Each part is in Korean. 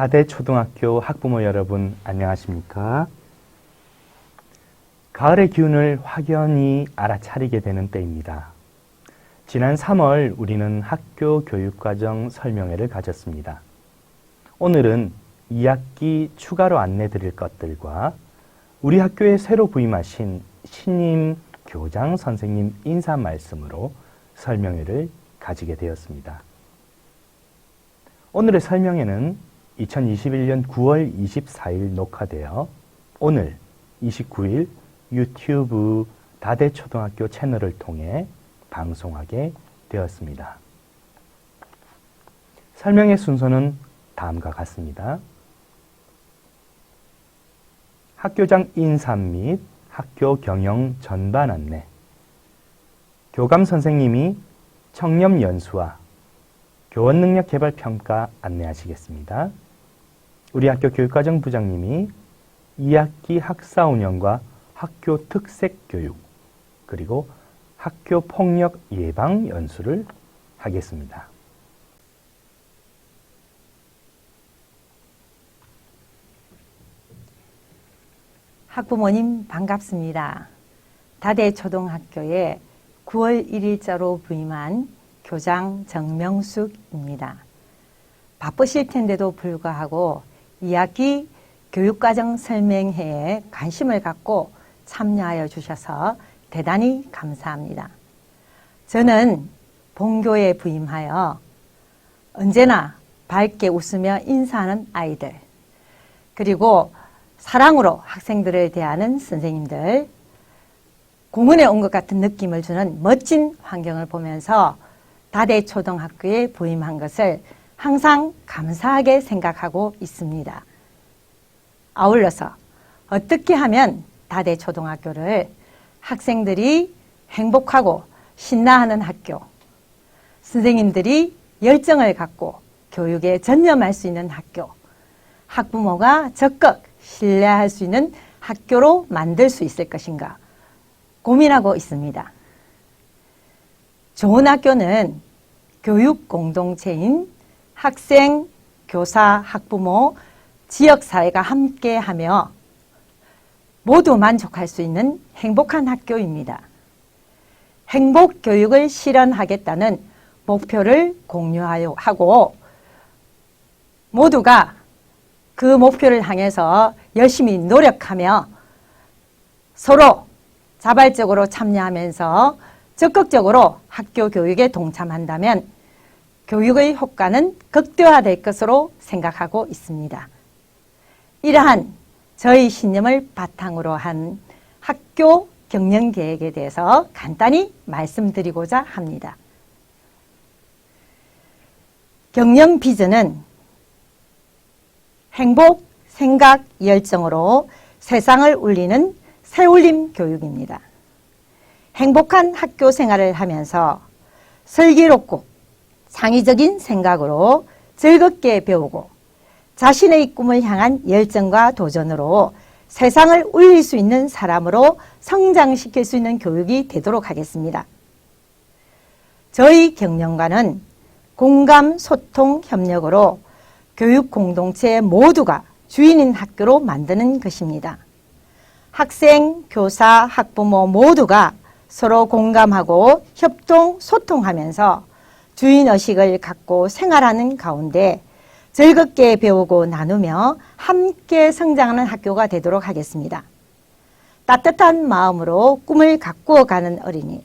다대초등학교 학부모 여러분 안녕하십니까? 가을의 기운을 확연히 알아차리게 되는 때입니다. 지난 3월 우리는 학교 교육과정 설명회를 가졌습니다. 오늘은 2학기 추가로 안내드릴 것들과 우리 학교에 새로 부임하신 신임 교장 선생님 인사 말씀으로 설명회를 가지게 되었습니다. 오늘의 설명회는 2021년 9월 24일 녹화되어 오늘 29일 유튜브 다대초등학교 채널을 통해 방송하게 되었습니다. 설명의 순서는 다음과 같습니다. 학교장 인사 및 학교 경영 전반 안내, 교감 선생님이 청렴 연수와 교원 능력 개발 평가 안내하시겠습니다. 우리 학교 교육과정 부장님이 2학기 학사 운영과 학교 특색 교육, 그리고 학교 폭력 예방 연수를 하겠습니다. 학부모님 반갑습니다. 다대초등학교에 9월 1일자로 부임한 교장 정명숙입니다. 바쁘실 텐데도 불구하고 2학기 교육과정 설명회에 관심을 갖고 참여하여 주셔서 대단히 감사합니다. 저는 본교에 부임하여 언제나 밝게 웃으며 인사하는 아이들, 그리고 사랑으로 학생들을 대하는 선생님들, 공원에 온 것 같은 느낌을 주는 멋진 환경을 보면서 다대초등학교에 부임한 것을 항상 감사하게 생각하고 있습니다. 아울러서 어떻게 하면 다대초등학교를 학생들이 행복하고 신나하는 학교, 선생님들이 열정을 갖고 교육에 전념할 수 있는 학교, 학부모가 적극 신뢰할 수 있는 학교로 만들 수 있을 것인가 고민하고 있습니다. 좋은 학교는 교육 공동체인 학생, 교사, 학부모, 지역사회가 함께하며 모두 만족할 수 있는 행복한 학교입니다. 행복교육을 실현하겠다는 목표를 공유하고 모두가 그 목표를 향해서 열심히 노력하며 서로 자발적으로 참여하면서 적극적으로 학교 교육에 동참한다면 교육의 효과는 극대화될 것으로 생각하고 있습니다. 이러한 저희 신념을 바탕으로 한 학교 경영 계획에 대해서 간단히 말씀드리고자 합니다. 경영 비전은 행복, 생각, 열정으로 세상을 울리는 새울림 교육입니다. 행복한 학교 생활을 하면서 슬기롭고 창의적인 생각으로 즐겁게 배우고 자신의 꿈을 향한 열정과 도전으로 세상을 울릴 수 있는 사람으로 성장시킬 수 있는 교육이 되도록 하겠습니다. 저희 경영관은 공감, 소통, 협력으로 교육 공동체 모두가 주인인 학교로 만드는 것입니다. 학생, 교사, 학부모 모두가 서로 공감하고 협동, 소통하면서 주인의식을 갖고 생활하는 가운데 즐겁게 배우고 나누며 함께 성장하는 학교가 되도록 하겠습니다. 따뜻한 마음으로 꿈을 가꾸어 가는 어린이,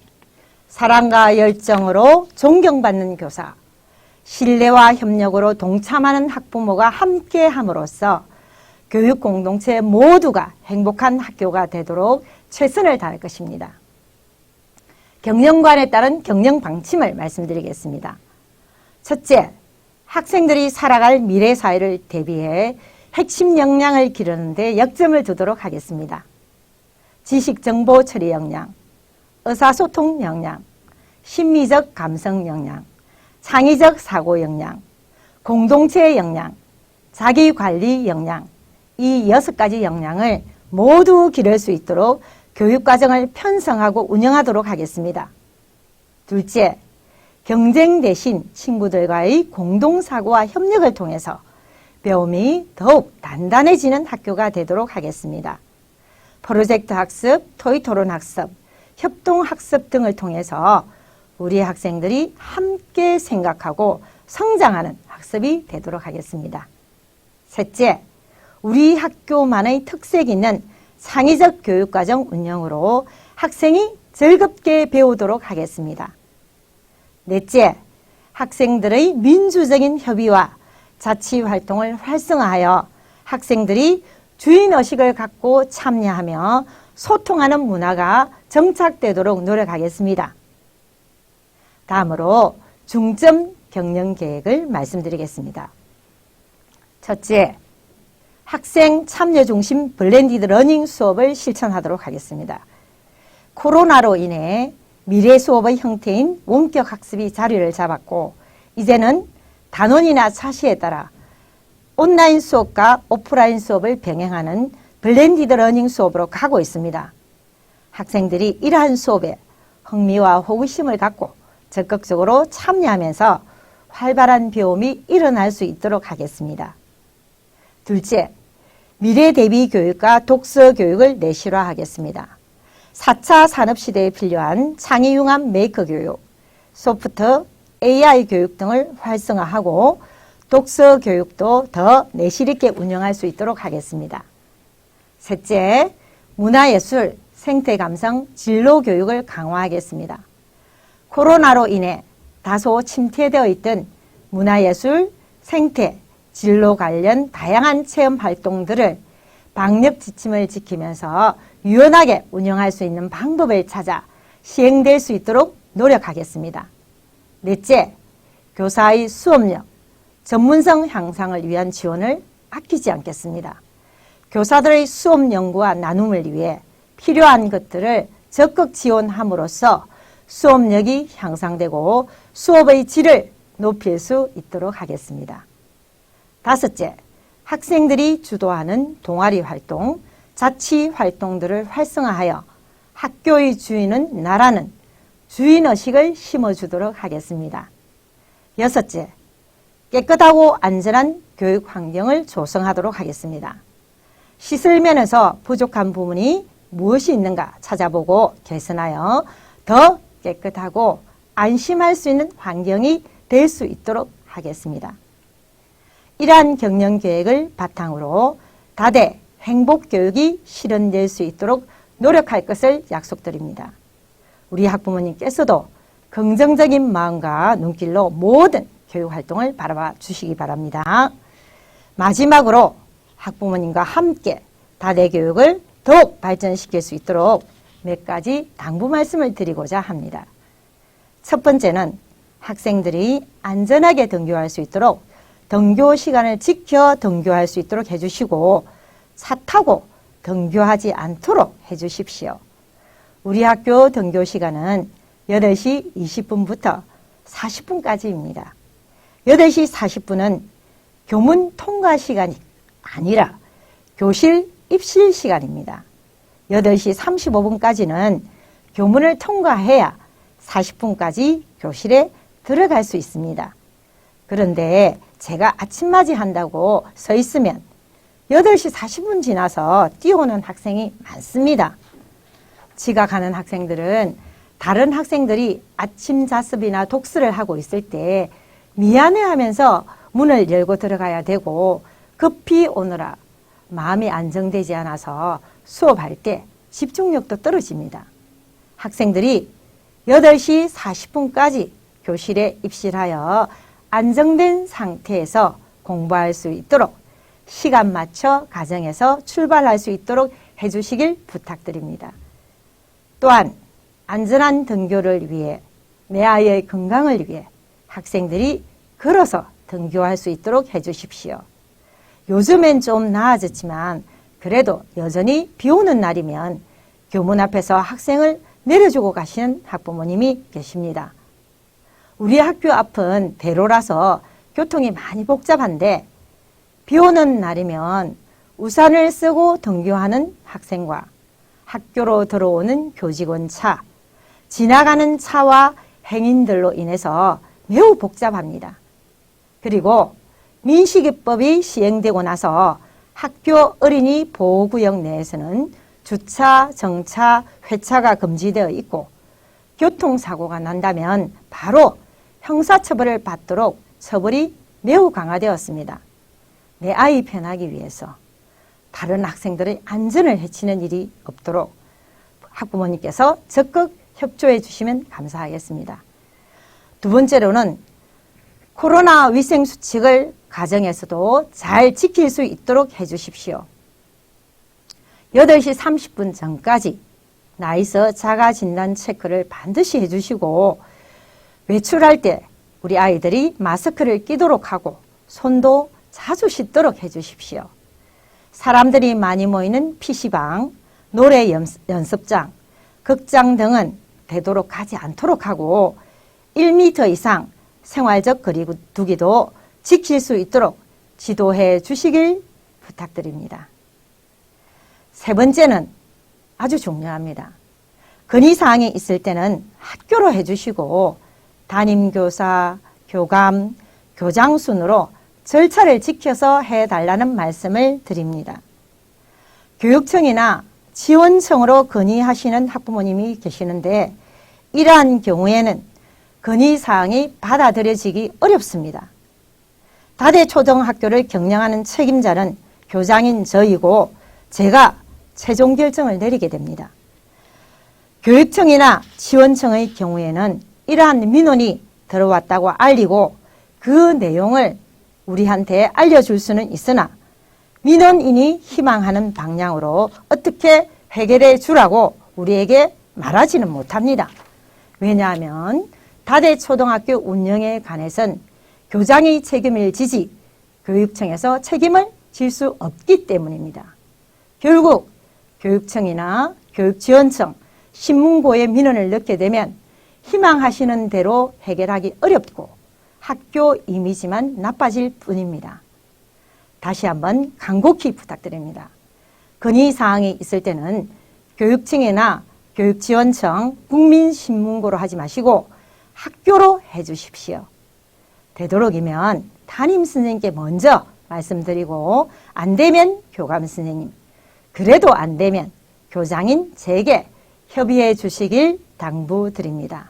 사랑과 열정으로 존경받는 교사, 신뢰와 협력으로 동참하는 학부모가 함께 함으로써 교육 공동체 모두가 행복한 학교가 되도록 최선을 다할 것입니다. 경영관에 따른 경영 방침을 말씀드리겠습니다. 첫째, 학생들이 살아갈 미래 사회를 대비해 핵심 역량을 기르는 데 역점을 두도록 하겠습니다. 지식 정보 처리 역량, 의사소통 역량, 심리적 감성 역량, 창의적 사고 역량, 공동체 역량, 자기관리 역량, 이 6가지 역량을 모두 기를 수 있도록 교육과정을 편성하고 운영하도록 하겠습니다. 둘째, 경쟁 대신 친구들과의 공동사고와 협력을 통해서 배움이 더욱 단단해지는 학교가 되도록 하겠습니다. 프로젝트 학습, 토의 토론 학습, 협동 학습 등을 통해서 우리 학생들이 함께 생각하고 성장하는 학습이 되도록 하겠습니다. 셋째, 우리 학교만의 특색 있는 창의적 교육과정 운영으로 학생이 즐겁게 배우도록 하겠습니다. 넷째, 학생들의 민주적인 협의와 자치활동을 활성화하여 학생들이 주인의식을 갖고 참여하며 소통하는 문화가 정착되도록 노력하겠습니다. 다음으로 중점 경영계획을 말씀드리겠습니다. 첫째, 학생 참여 중심 블렌디드 러닝 수업을 실천하도록 하겠습니다. 코로나로 인해 미래 수업의 형태인 원격 학습이 자리를 잡았고 이제는 단원이나 차시에 따라 온라인 수업과 오프라인 수업을 병행하는 블렌디드 러닝 수업으로 가고 있습니다. 학생들이 이러한 수업에 흥미와 호기심을 갖고 적극적으로 참여하면서 활발한 배움이 일어날 수 있도록 하겠습니다. 둘째, 미래 대비 교육과 독서 교육을 내실화하겠습니다. 4차 산업시대에 필요한 창의융합 메이커 교육, 소프트, AI 교육 등을 활성화하고 독서 교육도 더 내실 있게 운영할 수 있도록 하겠습니다. 셋째, 문화예술, 생태감성, 진로 교육을 강화하겠습니다. 코로나로 인해 다소 침체되어 있던 문화예술, 생태, 진로 관련 다양한 체험 활동들을 방역 지침을 지키면서 유연하게 운영할 수 있는 방법을 찾아 시행될 수 있도록 노력하겠습니다. 넷째, 교사의 수업력, 전문성 향상을 위한 지원을 아끼지 않겠습니다. 교사들의 수업 연구와 나눔을 위해 필요한 것들을 적극 지원함으로써 수업력이 향상되고 수업의 질을 높일 수 있도록 하겠습니다. 다섯째, 학생들이 주도하는 동아리 활동, 자치 활동들을 활성화하여 학교의 주인은 나라는 주인의식을 심어주도록 하겠습니다. 여섯째, 깨끗하고 안전한 교육 환경을 조성하도록 하겠습니다. 시설면에서 부족한 부분이 무엇이 있는가 찾아보고 개선하여 더 깨끗하고 안심할 수 있는 환경이 될 수 있도록 하겠습니다. 이러한 경영계획을 바탕으로 다대 행복교육이 실현될 수 있도록 노력할 것을 약속드립니다. 우리 학부모님께서도 긍정적인 마음과 눈길로 모든 교육활동을 바라봐 주시기 바랍니다. 마지막으로 학부모님과 함께 다대 교육을 더욱 발전시킬 수 있도록 몇 가지 당부 말씀을 드리고자 합니다. 첫 번째는 학생들이 안전하게 등교할 수 있도록 등교 시간을 지켜 등교할 수 있도록 해주시고 차 타고 등교하지 않도록 해주십시오. 우리 학교 등교 시간은 8시 20분부터 40분까지입니다. 8시 40분은 교문 통과 시간이 아니라 교실 입실 시간입니다. 8시 35분까지는 교문을 통과해야 40분까지 교실에 들어갈 수 있습니다. 그런데 제가 아침맞이 한다고 서 있으면 8시 40분 지나서 뛰어오는 학생이 많습니다. 지각하는 학생들은 다른 학생들이 아침 자습이나 독서를 하고 있을 때 미안해하면서 문을 열고 들어가야 되고 급히 오느라 마음이 안정되지 않아서 수업할 때 집중력도 떨어집니다. 학생들이 8시 40분까지 교실에 입실하여 안정된 상태에서 공부할 수 있도록 시간 맞춰 가정에서 출발할 수 있도록 해주시길 부탁드립니다. 또한 안전한 등교를 위해 내 아이의 건강을 위해 학생들이 걸어서 등교할 수 있도록 해주십시오. 요즘엔 좀 나아졌지만 그래도 여전히 비 오는 날이면 교문 앞에서 학생을 내려주고 가시는 학부모님이 계십니다. 우리 학교 앞은 대로라서 교통이 많이 복잡한데 비 오는 날이면 우산을 쓰고 등교하는 학생과 학교로 들어오는 교직원 차, 지나가는 차와 행인들로 인해서 매우 복잡합니다. 그리고 민식이법이 시행되고 나서 학교 어린이 보호구역 내에서는 주차, 정차, 회차가 금지되어 있고 교통사고가 난다면 바로 형사처벌을 받도록 처벌이 매우 강화되었습니다. 내 아이 편하기 위해서 다른 학생들의 안전을 해치는 일이 없도록 학부모님께서 적극 협조해 주시면 감사하겠습니다. 두 번째로는 코로나 위생수칙을 가정에서도 잘 지킬 수 있도록 해주십시오. 8시 30분 전까지 나이서 자가진단 체크를 반드시 해주시고 외출할 때 우리 아이들이 마스크를 끼도록 하고 손도 자주 씻도록 해주십시오. 사람들이 많이 모이는 PC방, 노래 연습장, 극장 등은 되도록 가지 않도록 하고 1m 이상 생활적 거리두기도 지킬 수 있도록 지도해 주시길 부탁드립니다. 세 번째는 아주 중요합니다. 건의사항이 있을 때는 학교로 해주시고 담임교사, 교감, 교장 순으로 절차를 지켜서 해달라는 말씀을 드립니다. 교육청이나 지원청으로 건의하시는 학부모님이 계시는데 이러한 경우에는 건의사항이 받아들여지기 어렵습니다. 다대 초등학교를 경영하는 책임자는 교장인 저이고 제가 최종 결정을 내리게 됩니다. 교육청이나 지원청의 경우에는 이러한 민원이 들어왔다고 알리고 그 내용을 우리한테 알려줄 수는 있으나 민원인이 희망하는 방향으로 어떻게 해결해 주라고 우리에게 말하지는 못합니다. 왜냐하면 다대 초등학교 운영에 관해선 교장이 책임을 지지 교육청에서 책임을 질 수 없기 때문입니다. 결국 교육청이나 교육지원청, 신문고의 민원을 넣게 되면 희망하시는 대로 해결하기 어렵고 학교 이미지만 나빠질 뿐입니다. 다시 한번 간곡히 부탁드립니다. 건의사항이 있을 때는 교육청이나 교육지원청, 국민신문고로 하지 마시고 학교로 해주십시오. 되도록이면 담임선생님께 먼저 말씀드리고 안 되면 교감선생님, 그래도 안 되면 교장인 제게 협의해 주시길 당부드립니다.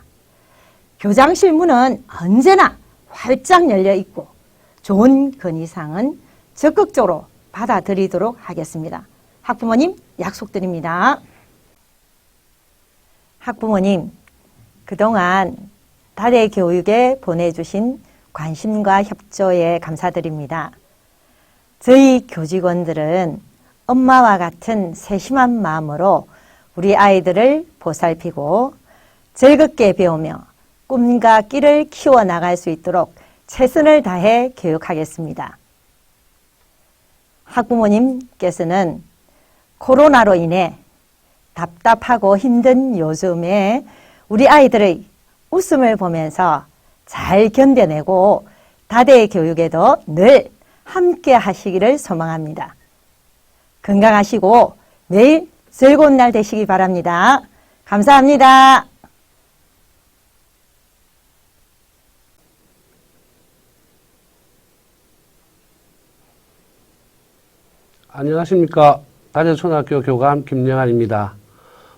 교장실 문은 언제나 활짝 열려 있고 좋은 건의사항은 적극적으로 받아들이도록 하겠습니다. 학부모님 약속드립니다. 학부모님, 그동안 다대 교육에 보내주신 관심과 협조에 감사드립니다. 저희 교직원들은 엄마와 같은 세심한 마음으로 우리 아이들을 보살피고 즐겁게 배우며 꿈과 끼를 키워나갈 수 있도록 최선을 다해 교육하겠습니다. 학부모님께서는 코로나로 인해 답답하고 힘든 요즘에 우리 아이들의 웃음을 보면서 잘 견뎌내고 다대 교육에도 늘 함께 하시기를 소망합니다. 건강하시고 매일 즐거운 날 되시기 바랍니다. 감사합니다. 안녕하십니까. 다재초등학교 교감 김영환입니다.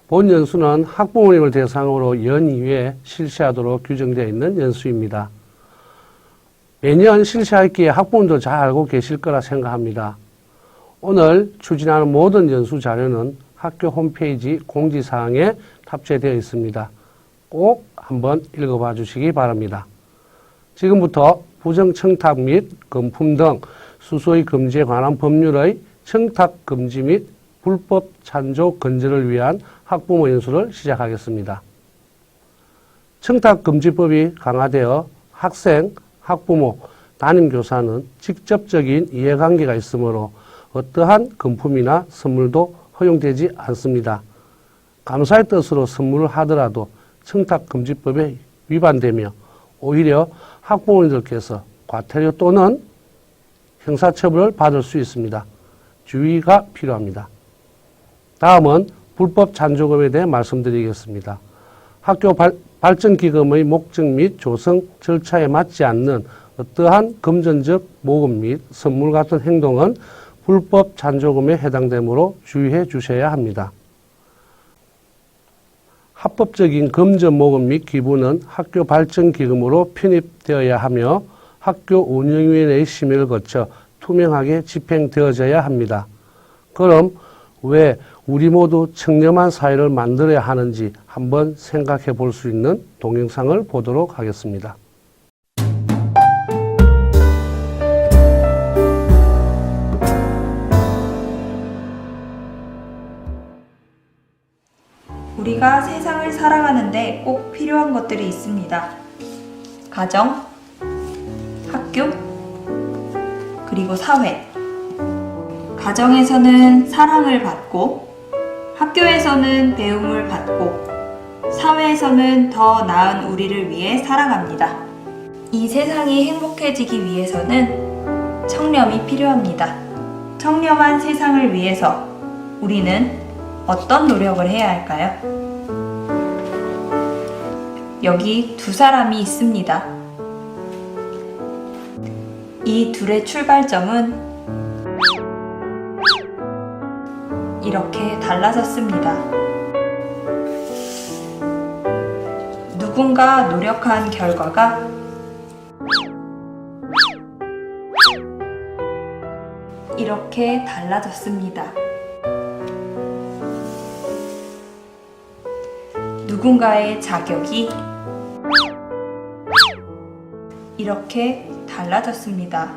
본 연수는 학부모님을 대상으로 연 2회 실시하도록 규정되어 있는 연수입니다. 매년 실시하기에 학부모님도 잘 알고 계실 거라 생각합니다. 오늘 추진하는 모든 연수 자료는 학교 홈페이지 공지사항에 탑재되어 있습니다. 꼭 한번 읽어봐 주시기 바랍니다. 지금부터 부정청탁 및 금품 등 수수의 금지에 관한 법률의 청탁 금지 및 불법 찬조 건절을 위한 학부모 연수를 시작하겠습니다. 청탁 금지법이 강화되어 학생, 학부모, 담임교사는 직접적인 이해관계가 있으므로 어떠한 금품이나 선물도 허용되지 않습니다. 감사의 뜻으로 선물을 하더라도 청탁금지법에 위반되며 오히려 학부모님들께서 과태료 또는 형사처벌을 받을 수 있습니다. 주의가 필요합니다. 다음은 불법 찬조금에 대해 말씀드리겠습니다. 학교 발전기금의 목적 및 조성 절차에 맞지 않는 어떠한 금전적 모금 및 선물 같은 행동은 불법 잔조금에 해당되므로 주의해 주셔야 합니다. 합법적인 금전 모금 및 기부는 학교 발전 기금으로 편입되어야 하며 학교 운영위원회의 심의를 거쳐 투명하게 집행되어져야 합니다. 그럼 왜 우리 모두 청렴한 사회를 만들어야 하는지 한번 생각해 볼 수 있는 동영상을 보도록 하겠습니다. 우리가 세상을 살아가는데 꼭 필요한 것들이 있습니다. 가정, 학교, 그리고 사회. 가정에서는 사랑을 받고, 학교에서는 배움을 받고, 사회에서는 더 나은 우리를 위해 살아갑니다. 이 세상이 행복해지기 위해서는 청렴이 필요합니다. 청렴한 세상을 위해서 우리는 어떤 노력을 해야 할까요? 여기 두 사람이 있습니다. 이 둘의 출발점은 이렇게 달라졌습니다. 누군가 노력한 결과가 이렇게 달라졌습니다. 누군가의 자격이 이렇게 달라졌습니다.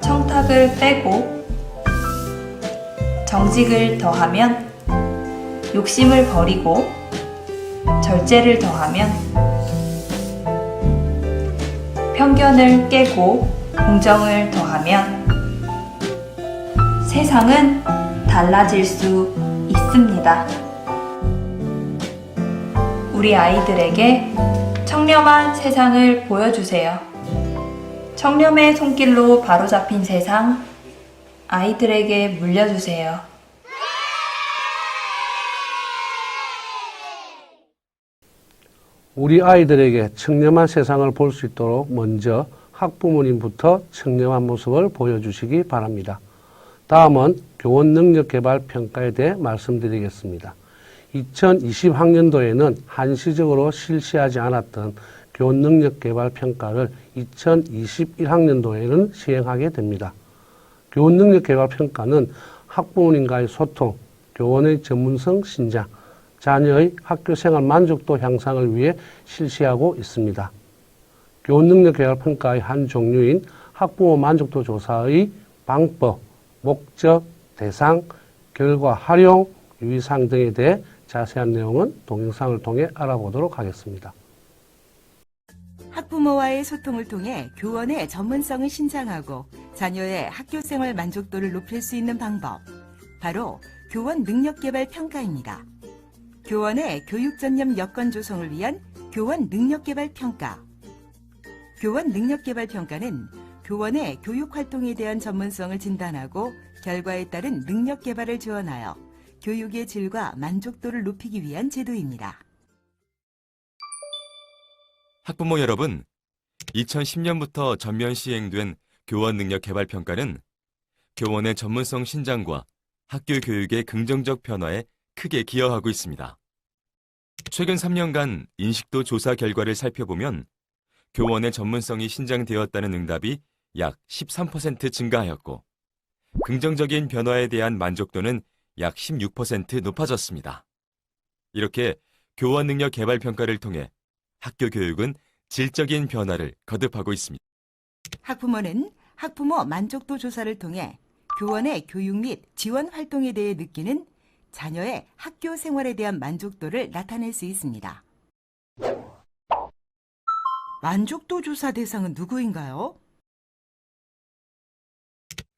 청탁을 빼고 정직을 더하면 욕심을 버리고 절제를 더하면 편견을 깨고 공정을 더하면 세상은 달라질 수 있습니다. 우리 아이들에게 청렴한 세상을 보여주세요. 청렴의 손길로 바로잡힌 세상, 아이들에게 물려주세요. 우리 아이들에게 청렴한 세상을 볼 수 있도록 먼저 학부모님부터 청렴한 모습을 보여주시기 바랍니다. 다음은 교원 능력 개발 평가에 대해 말씀드리겠습니다. 2020학년도에는 한시적으로 실시하지 않았던 교원 능력 개발 평가를 2021학년도에는 시행하게 됩니다. 교원 능력 개발 평가는 학부모님과의 소통, 교원의 전문성 신장, 자녀의 학교 생활 만족도 향상을 위해 실시하고 있습니다. 교원 능력 개발 평가의 한 종류인 학부모 만족도 조사의 방법, 목적, 대상, 결과 활용, 유의사항 등에 대해 자세한 내용은 동영상을 통해 알아보도록 하겠습니다. 학부모와의 소통을 통해 교원의 전문성을 신장하고 자녀의 학교생활 만족도를 높일 수 있는 방법, 바로 교원 능력개발 평가입니다. 교원의 교육 전념 여건 조성을 위한 교원 능력개발 평가. 교원 능력개발 평가는 교원의 교육 활동에 대한 전문성을 진단하고 결과에 따른 능력 개발을 지원하여 교육의 질과 만족도를 높이기 위한 제도입니다. 학부모 여러분, 2010년부터 전면 시행된 교원 능력 개발 평가는 교원의 전문성 신장과 학교 교육의 긍정적 변화에 크게 기여하고 있습니다. 최근 3년간 인식도 조사 결과를 살펴보면 교원의 전문성이 신장되었다는 응답이 약 13% 증가하였고 긍정적인 변화에 대한 만족도는 약 16% 높아졌습니다. 이렇게 교원 능력 개발 평가를 통해 학교 교육은 질적인 변화를 거듭하고 있습니다. 학부모는 학부모 만족도 조사를 통해 교원의 교육 및 지원 활동에 대해 느끼는 자녀의 학교 생활에 대한 만족도를 나타낼 수 있습니다. 만족도 조사 대상은 누구인가요?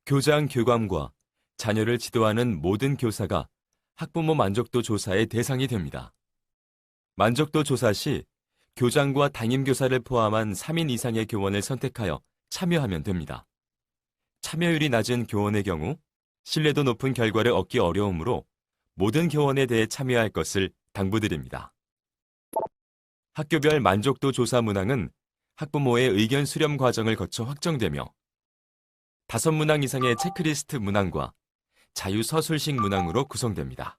교장, 교감과 자녀를 지도하는 모든 교사가 학부모 만족도 조사의 대상이 됩니다. 만족도 조사 시 교장과 담임교사를 포함한 3인 이상의 교원을 선택하여 참여하면 됩니다. 참여율이 낮은 교원의 경우 신뢰도 높은 결과를 얻기 어려우므로 모든 교원에 대해 참여할 것을 당부드립니다. 학교별 만족도 조사 문항은 학부모의 의견 수렴 과정을 거쳐 확정되며 5문항 이상의 체크리스트 문항과 자유서술식 문항으로 구성됩니다.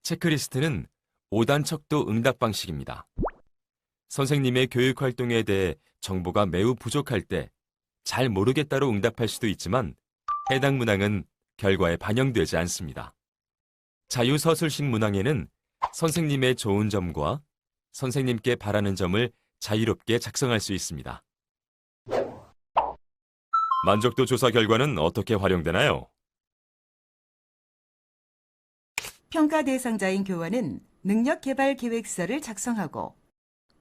체크리스트는 5단 척도 응답 방식입니다. 선생님의 교육 활동에 대해 정보가 매우 부족할 때 잘 모르겠다로 응답할 수도 있지만 해당 문항은 결과에 반영되지 않습니다. 자유서술식 문항에는 선생님의 좋은 점과 선생님께 바라는 점을 자유롭게 작성할 수 있습니다. 만족도 조사 결과는 어떻게 활용되나요? 평가 대상자인 교원은 능력개발 계획서를 작성하고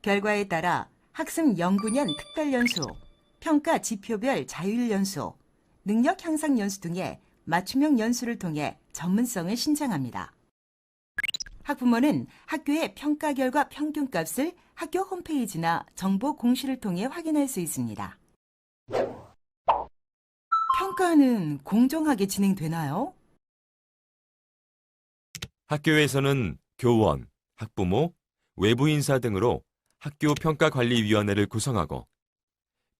결과에 따라 학습 연구년 특별연수, 평가 지표별 자율연수, 능력 향상 연수 등의 맞춤형 연수를 통해 전문성을 신장합니다. 학부모는 학교의 평가 결과 평균값을 학교 홈페이지나 정보 공시를 통해 확인할 수 있습니다. 평가는 공정하게 진행되나요? 학교에서는 교원, 학부모, 외부 인사 등으로 학교 평가관리위원회를 구성하고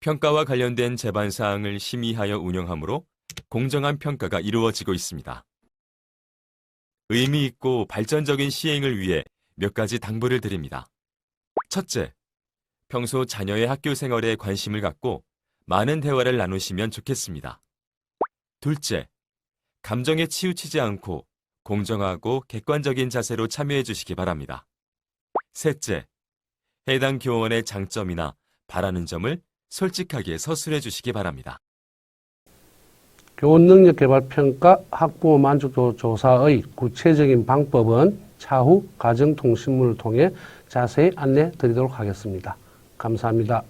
평가와 관련된 제반 사항을 심의하여 운영하므로 공정한 평가가 이루어지고 있습니다. 의미 있고 발전적인 시행을 위해 몇 가지 당부를 드립니다. 첫째, 평소 자녀의 학교 생활에 관심을 갖고 많은 대화를 나누시면 좋겠습니다. 둘째, 감정에 치우치지 않고 공정하고 객관적인 자세로 참여해 주시기 바랍니다. 셋째, 해당 교원의 장점이나 바라는 점을 솔직하게 서술해 주시기 바랍니다. 교원 능력 개발 평가 학부모 만족도 조사의 구체적인 방법은 차후 가정통신문을 통해 자세히 안내 드리도록 하겠습니다. 감사합니다.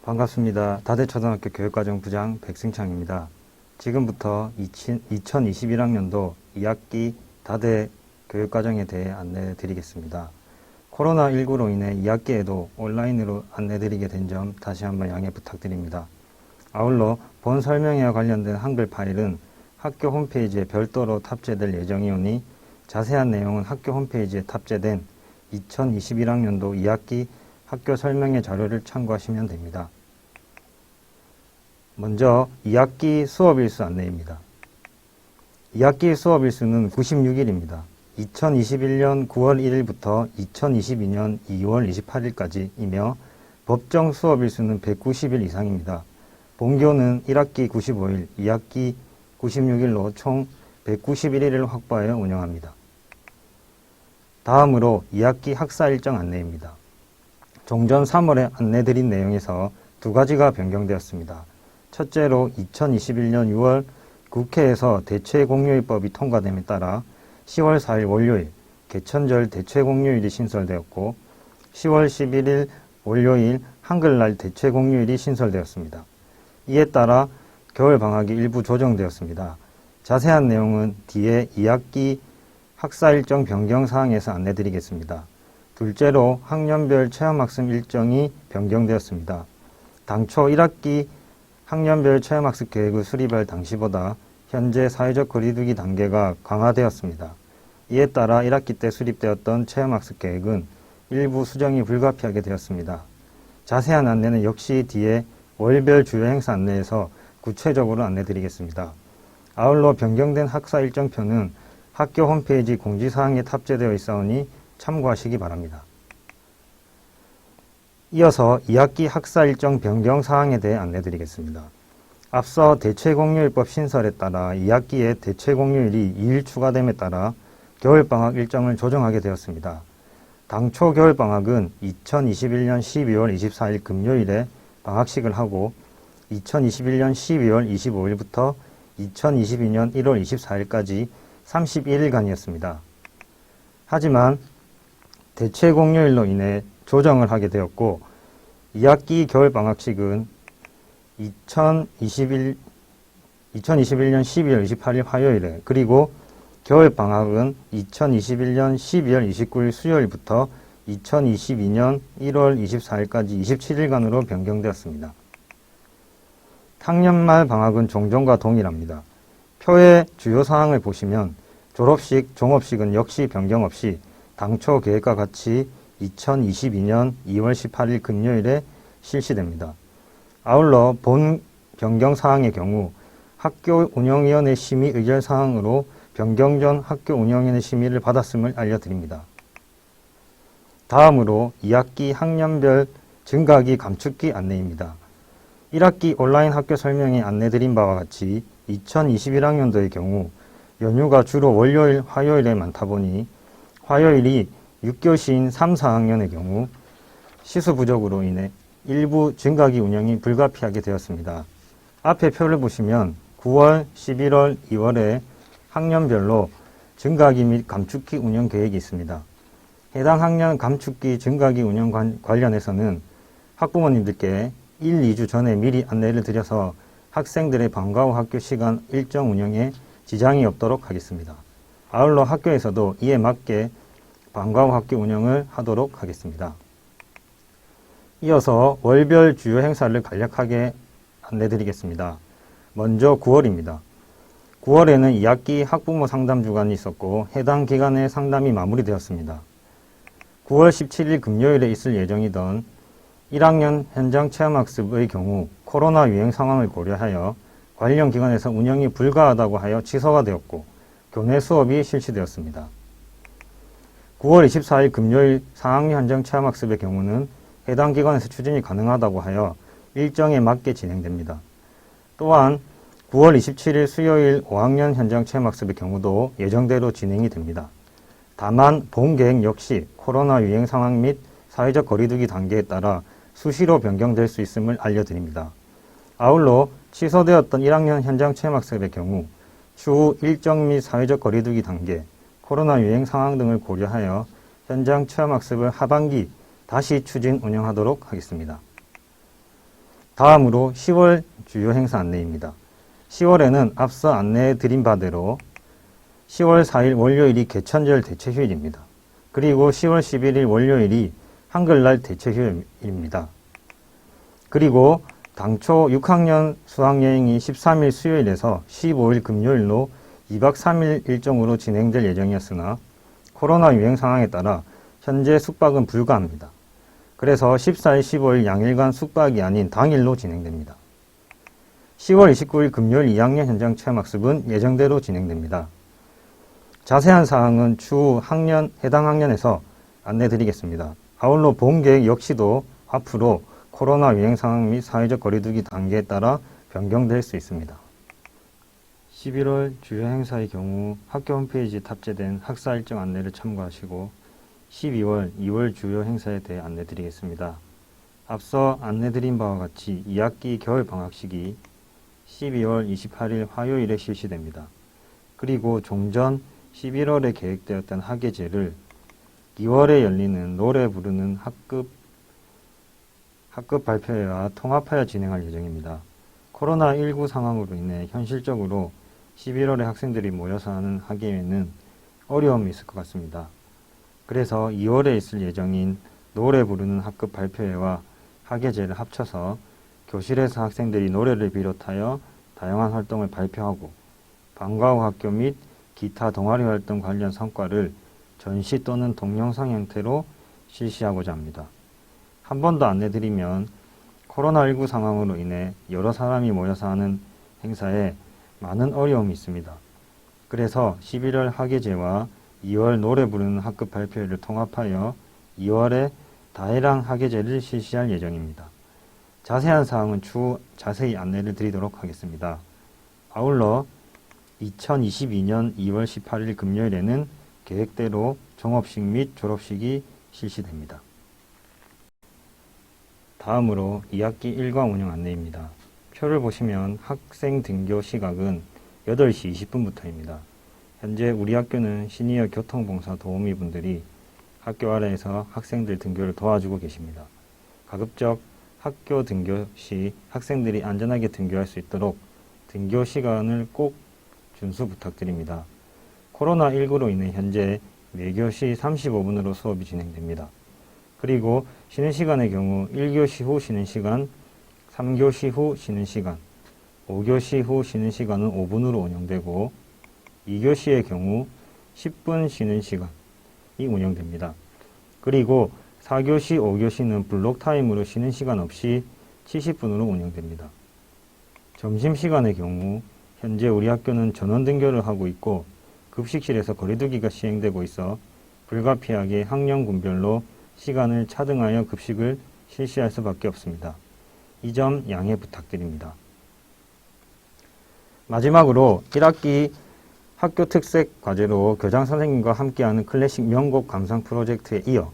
반갑습니다. 다대초등학교 교육과정부장 백승창입니다. 지금부터 2021학년도 2학기 다대 교육과정에 대해 안내 드리겠습니다. 코로나19로 인해 2학기에도 온라인으로 안내드리게 된 점 다시 한번 양해 부탁드립니다. 아울러 본 설명회와 관련된 한글 파일은 학교 홈페이지에 별도로 탑재될 예정이오니 자세한 내용은 학교 홈페이지에 탑재된 2021학년도 2학기 학교 설명회 자료를 참고하시면 됩니다. 먼저 2학기 수업일수 안내입니다. 2학기 수업일수는 96일입니다. 2021년 9월 1일부터 2022년 2월 28일까지이며 법정 수업일수는 190일 이상입니다. 본교는 1학기 95일, 2학기 96일로 총 191일을 확보하여 운영합니다. 다음으로 2학기 학사 일정 안내입니다. 종전 3월에 안내드린 내용에서 두 가지가 변경되었습니다. 첫째로 2021년 6월 국회에서 대체공휴일법이 통과됨에 따라 10월 4일 월요일 개천절 대체공휴일이 신설되었고 10월 11일 월요일 한글날 대체공휴일이 신설되었습니다. 이에 따라 겨울방학이 일부 조정되었습니다. 자세한 내용은 뒤에 2학기 학사 일정 변경 사항에서 안내드리겠습니다. 둘째로 학년별 체험학습 일정이 변경되었습니다. 당초 1학기 학년별 체험학습 계획을 수립할 당시보다 현재 사회적 거리두기 단계가 강화되었습니다. 이에 따라 1학기 때 수립되었던 체험학습 계획은 일부 수정이 불가피하게 되었습니다. 자세한 안내는 역시 뒤에 월별 주요 행사 안내에서 구체적으로 안내드리겠습니다. 아울러 변경된 학사 일정표는 학교 홈페이지 공지사항에 탑재되어 있사오니 참고하시기 바랍니다. 이어서 2학기 학사 일정 변경 사항에 대해 안내드리겠습니다. 앞서 대체공휴일법 신설에 따라 2학기에 대체공휴일이 2일 추가됨에 따라 겨울방학 일정을 조정하게 되었습니다. 당초 겨울방학은 2021년 12월 24일 금요일에 방학식을 하고 2021년 12월 25일부터 2022년 1월 24일까지 31일간이었습니다. 하지만 대체공휴일로 인해 조정을 하게 되었고 2학기 겨울방학식은 2021년 12월 28일 화요일에 그리고 겨울방학은 2021년 12월 29일 수요일부터 2022년 1월 24일까지 27일간으로 변경되었습니다. 학년 말 방학은 종전과 동일합니다. 표의 주요 사항을 보시면 졸업식, 종업식은 역시 변경 없이 당초 계획과 같이 2022년 2월 18일 금요일에 실시됩니다. 아울러 본 변경 사항의 경우 학교 운영위원회 심의 의결 사항으로 변경 전 학교 운영위원회 심의를 받았음을 알려드립니다. 다음으로 2학기 학년별 증가기 감축기 안내입니다. 1학기 온라인 학교 설명에 안내드린 바와 같이 2021학년도의 경우 연휴가 주로 월요일, 화요일에 많다 보니 화요일이 6교시인 3, 4학년의 경우 시수 부족으로 인해 일부 증가기 운영이 불가피하게 되었습니다. 앞에 표를 보시면 9월, 11월, 2월에 학년별로 증가기 및 감축기 운영 계획이 있습니다. 해당 학년 감축기 증가기 운영 관련해서는 학부모님들께 1, 2주 전에 미리 안내를 드려서 학생들의 방과 후 학교 시간 일정 운영에 지장이 없도록 하겠습니다. 아울러 학교에서도 이에 맞게 방과 후 학교 운영을 하도록 하겠습니다. 이어서 월별 주요 행사를 간략하게 안내드리겠습니다. 먼저 9월입니다. 9월에는 2학기 학부모 상담 주간이 있었고 해당 기간에 상담이 마무리되었습니다. 9월 17일 금요일에 있을 예정이던 1학년 현장 체험학습의 경우 코로나 유행 상황을 고려하여 관련 기관에서 운영이 불가하다고 하여 취소가 되었고 교내 수업이 실시되었습니다. 9월 24일 금요일 4학년 현장 체험학습의 경우는 해당 기관에서 추진이 가능하다고 하여 일정에 맞게 진행됩니다. 또한 9월 27일 수요일 5학년 현장 체험학습의 경우도 예정대로 진행이 됩니다. 다만 본 계획 역시 코로나 유행 상황 및 사회적 거리두기 단계에 따라 수시로 변경될 수 있음을 알려드립니다. 아울러 취소되었던 1학년 현장 체험학습의 경우 추후 일정 및 사회적 거리두기 단계, 코로나 유행 상황 등을 고려하여 현장 체험학습을 하반기 다시 추진 운영하도록 하겠습니다. 다음으로 10월 주요 행사 안내입니다. 10월에는 앞서 안내해드린 바대로 10월 4일 월요일이 개천절 대체휴일입니다. 그리고 10월 11일 월요일이 한글날 대체휴일입니다. 그리고 당초 6학년 수학여행이 13일 수요일에서 15일 금요일로 2박 3일 일정으로 진행될 예정이었으나 코로나 유행 상황에 따라 현재 숙박은 불가합니다. 그래서 14일, 15일 양일간 숙박이 아닌 당일로 진행됩니다. 10월 29일 금요일 2학년 현장 체험학습은 예정대로 진행됩니다. 자세한 사항은 추후 해당 학년에서 안내드리겠습니다. 아울러 본 계획 역시도 앞으로 코로나 유행 상황 및 사회적 거리두기 단계에 따라 변경될 수 있습니다. 11월 주요 행사의 경우 학교 홈페이지에 탑재된 학사 일정 안내를 참고하시고 12월, 2월 주요 행사에 대해 안내드리겠습니다. 앞서 안내드린 바와 같이 2학기 겨울방학식이 12월 28일 화요일에 실시됩니다. 그리고 종전 11월에 계획되었던 학예제를 2월에 열리는 노래 부르는 학급 발표회와 통합하여 진행할 예정입니다. 코로나19 상황으로 인해 현실적으로 11월에 학생들이 모여서 하는 학예회는 어려움이 있을 것 같습니다. 그래서 2월에 있을 예정인 노래 부르는 학급 발표회와 학예제를 합쳐서 교실에서 학생들이 노래를 비롯하여 다양한 활동을 발표하고 방과 후 학교 및 기타 동아리 활동 관련 성과를 전시 또는 동영상 형태로 실시하고자 합니다. 한 번 더 안내드리면 코로나19 상황으로 인해 여러 사람이 모여서 하는 행사에 많은 어려움이 있습니다. 그래서 11월 학예제와 2월 노래 부르는 학급 발표회를 통합하여 2월에 다해랑 학예제를 실시할 예정입니다. 자세한 사항은 추후 자세히 안내를 드리도록 하겠습니다. 아울러 2022년 2월 18일 금요일에는 계획대로 종업식 및 졸업식이 실시됩니다. 다음으로 2학기 1과 운영 안내입니다. 표를 보시면 학생 등교 시각은 8시 20분부터입니다. 현재 우리 학교는 시니어 교통봉사 도우미 분들이 학교 아래에서 학생들 등교를 도와주고 계십니다. 가급적 학교 등교 시 학생들이 안전하게 등교할 수 있도록 등교 시간을 꼭 준수 부탁드립니다. 코로나19로 인해 현재 매교시 35분으로 수업이 진행됩니다. 그리고 쉬는 시간의 경우 1교시 후 쉬는 시간, 3교시 후 쉬는 시간, 5교시 후 쉬는 시간은 5분으로 운영되고 2교시의 경우 10분 쉬는 시간이 운영됩니다. 그리고 4교시, 5교시는 블록타임으로 쉬는 시간 없이 70분으로 운영됩니다. 점심시간의 경우 현재 우리 학교는 전원 등교를 하고 있고 급식실에서 거리두기가 시행되고 있어 불가피하게 학년군별로 시간을 차등하여 급식을 실시할 수밖에 없습니다. 이 점 양해 부탁드립니다. 마지막으로 1학기 학교 특색 과제로 교장 선생님과 함께하는 클래식 명곡 감상 프로젝트에 이어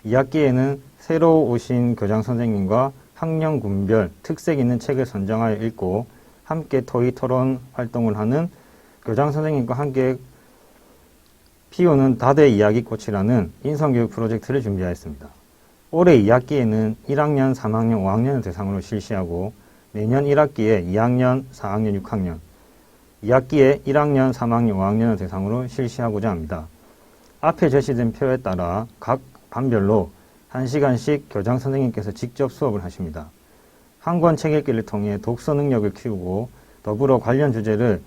2학기에는 새로 오신 교장 선생님과 학년군별 특색 있는 책을 선정하여 읽고 함께 토의 토론 활동을 하는 교장 선생님과 함께 피우는 다대 이야기꽃이라는 인성교육 프로젝트를 준비하였습니다. 올해 2학기에는 1학년, 3학년, 5학년을 대상으로 실시하고 내년 1학기에 2학년, 4학년, 6학년, 2학기에 1학년, 3학년, 5학년을 대상으로 실시하고자 합니다. 앞에 제시된 표에 따라 각 반별로 1시간씩 교장 선생님께서 직접 수업을 하십니다. 한 권 책 읽기를 통해 독서 능력을 키우고 더불어 관련 주제를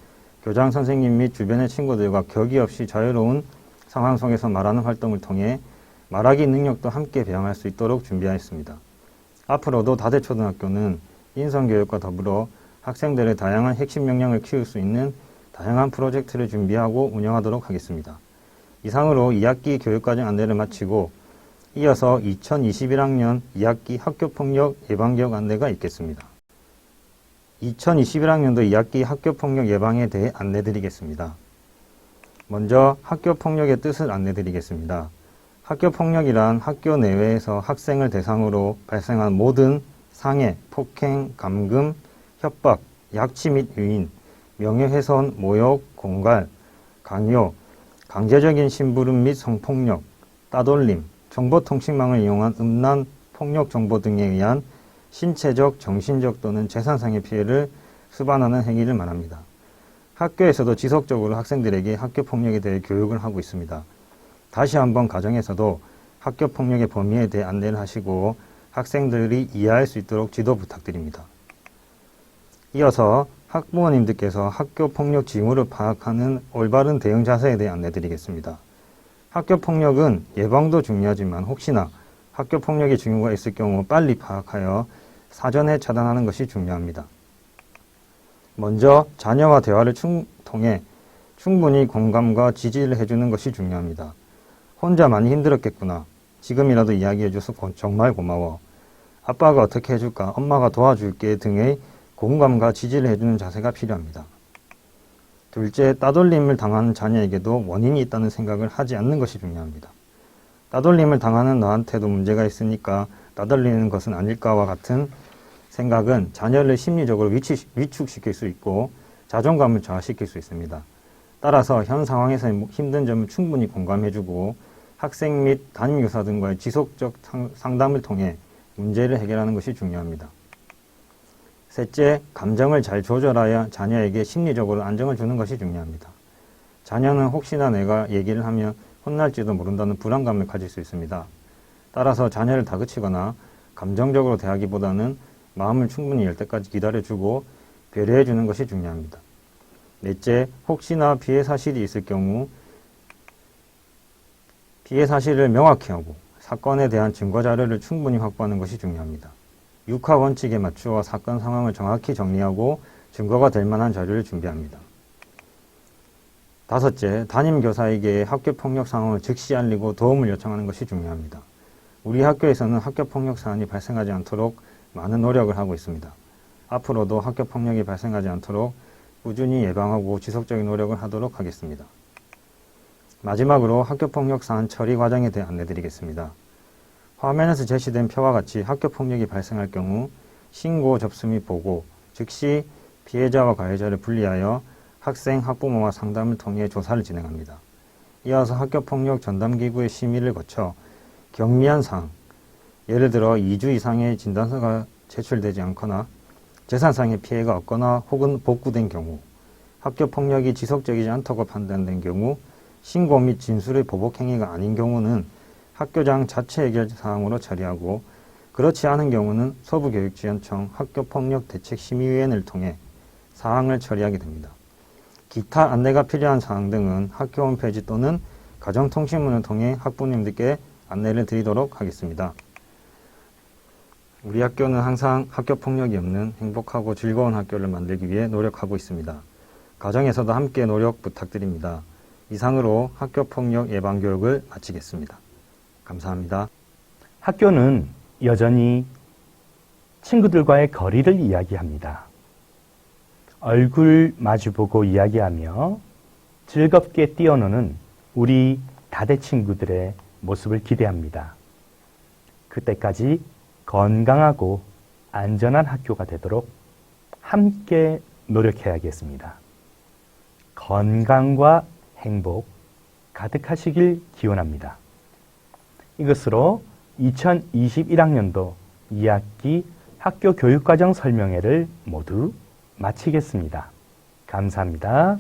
교장 선생님 및 주변의 친구들과 격의 없이 자유로운 상황 속에서 말하는 활동을 통해 말하기 능력도 함께 배양할 수 있도록 준비하였습니다. 앞으로도 다대초등학교는 인성교육과 더불어 학생들의 다양한 핵심 역량을 키울 수 있는 다양한 프로젝트를 준비하고 운영하도록 하겠습니다. 이상으로 2학기 교육과정 안내를 마치고 이어서 2021학년 2학기 학교폭력 예방교육 안내가 있겠습니다. 2021학년도 2학기 학교폭력 예방에 대해 안내드리겠습니다. 먼저 학교폭력의 뜻을 안내드리겠습니다. 학교폭력이란 학교 내외에서 학생을 대상으로 발생한 모든 상해, 폭행, 감금, 협박, 약취 및 유인, 명예훼손, 모욕, 공갈, 강요, 강제적인 심부름 및 성폭력, 따돌림, 정보통신망을 이용한 음란, 폭력 정보 등에 의한 신체적, 정신적 또는 재산상의 피해를 수반하는 행위를 말합니다. 학교에서도 지속적으로 학생들에게 학교폭력에 대해 교육을 하고 있습니다. 다시 한번 가정에서도 학교폭력의 범위에 대해 안내를 하시고 학생들이 이해할 수 있도록 지도 부탁드립니다. 이어서 학부모님들께서 학교폭력 징후를 파악하는 올바른 대응 자세에 대해 안내드리겠습니다. 학교폭력은 예방도 중요하지만 혹시나 학교폭력의 징후가 있을 경우 빨리 파악하여 사전에 차단하는 것이 중요합니다. 먼저 자녀와 대화를 통해 충분히 공감과 지지를 해주는 것이 중요합니다. 혼자 많이 힘들었겠구나. 지금이라도 이야기해줘서 정말 고마워. 아빠가 어떻게 해줄까? 엄마가 도와줄게 등의 공감과 지지를 해주는 자세가 필요합니다. 둘째, 따돌림을 당하는 자녀에게도 원인이 있다는 생각을 하지 않는 것이 중요합니다. 따돌림을 당하는 너한테도 문제가 있으니까 따돌리는 것은 아닐까와 같은 생각은 자녀를 심리적으로 위축시킬 수 있고 자존감을 저하시킬 수 있습니다. 따라서 현 상황에서의 힘든 점을 충분히 공감해주고 학생 및 담임교사 등과의 지속적 상담을 통해 문제를 해결하는 것이 중요합니다. 셋째, 감정을 잘 조절하여 자녀에게 심리적으로 안정을 주는 것이 중요합니다. 자녀는 혹시나 내가 얘기를 하면 혼날지도 모른다는 불안감을 가질 수 있습니다. 따라서 자녀를 다그치거나 감정적으로 대하기보다는 마음을 충분히 열 때까지 기다려주고 배려해 주는 것이 중요합니다. 넷째, 혹시나 피해 사실이 있을 경우 피해 사실을 명확히 하고 사건에 대한 증거 자료를 충분히 확보하는 것이 중요합니다. 육하 원칙에 맞추어 사건 상황을 정확히 정리하고 증거가 될 만한 자료를 준비합니다. 다섯째, 담임교사에게 학교폭력 상황을 즉시 알리고 도움을 요청하는 것이 중요합니다. 우리 학교에서는 학교폭력 사안이 발생하지 않도록 많은 노력을 하고 있습니다. 앞으로도 학교폭력이 발생하지 않도록 꾸준히 예방하고 지속적인 노력을 하도록 하겠습니다. 마지막으로 학교폭력 사안 처리 과정에 대해 안내드리겠습니다. 화면에서 제시된 표와 같이 학교폭력이 발생할 경우 신고, 접수 및 보고, 즉시 피해자와 가해자를 분리하여 학생, 학부모와 상담을 통해 조사를 진행합니다. 이어서 학교폭력 전담기구의 심의를 거쳐 경미한 사항, 예를 들어 2주 이상의 진단서가 제출되지 않거나 재산상의 피해가 없거나 혹은 복구된 경우, 학교폭력이 지속적이지 않다고 판단된 경우, 신고 및 진술의 보복 행위가 아닌 경우는 학교장 자체 해결 사항으로 처리하고 그렇지 않은 경우는 서부교육지원청 학교폭력대책심의위원회를 통해 사항을 처리하게 됩니다. 기타 안내가 필요한 사항 등은 학교 홈페이지 또는 가정통신문을 통해 학부모님들께 안내를 드리도록 하겠습니다. 우리 학교는 항상 학교 폭력이 없는 행복하고 즐거운 학교를 만들기 위해 노력하고 있습니다. 가정에서도 함께 노력 부탁드립니다. 이상으로 학교 폭력 예방 교육을 마치겠습니다. 감사합니다. 학교는 여전히 친구들과의 거리를 이야기합니다. 얼굴 마주보고 이야기하며 즐겁게 뛰어노는 우리 다대 친구들의 모습을 기대합니다. 그때까지 건강하고 안전한 학교가 되도록 함께 노력해야겠습니다. 건강과 행복 가득하시길 기원합니다. 이것으로 2021학년도 2학기 학교 교육과정 설명회를 모두 마치겠습니다. 감사합니다.